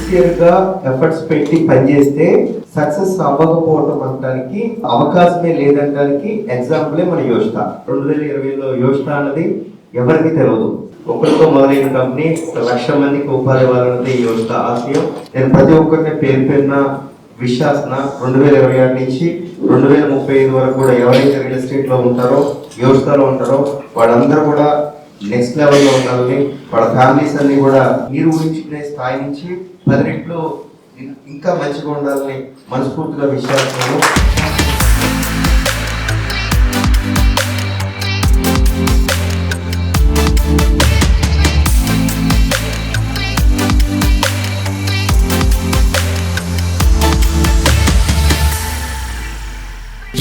Sincere గా efforts పెట్టి పనిచేస్తే సక్సెస్ అవ్వకపోవటం అనడానికి అవకాశమే లేదనడానికి ఎగ్జాంపులే మన యోష్ట. 2020లో యోష్ట అన్నది ఎవరికి తెలియదు. ఒకరితో మొదలైన కంపెనీ 1,00,000 మందికి ఉపాధి ఇవ్వాలన్నది ఈ యోష్ట ఆశయం. నేను ప్రతి ఒక్కరిని పేరు పేరున విశ్వాసన 2026 నుంచి 2035 వరకు కూడా ఎవరైతే రియల్ ఎస్టేట్ లో ఉంటారో, యోష్టలో ఉంటారో వాళ్ళందరూ కూడా నెక్స్ట్ లెవెల్లో ఉండాలని, వాళ్ళ ఫ్యామిలీస్ అన్ని కూడా మీరు ఊహించుకునే స్థాయి నుంచి 10 రెట్లు ఇంకా మంచిగా ఉండాలని మనస్ఫూర్తిగా విశ్వాసము.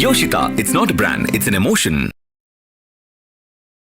Yoshita, it's not a brand, it's an emotion.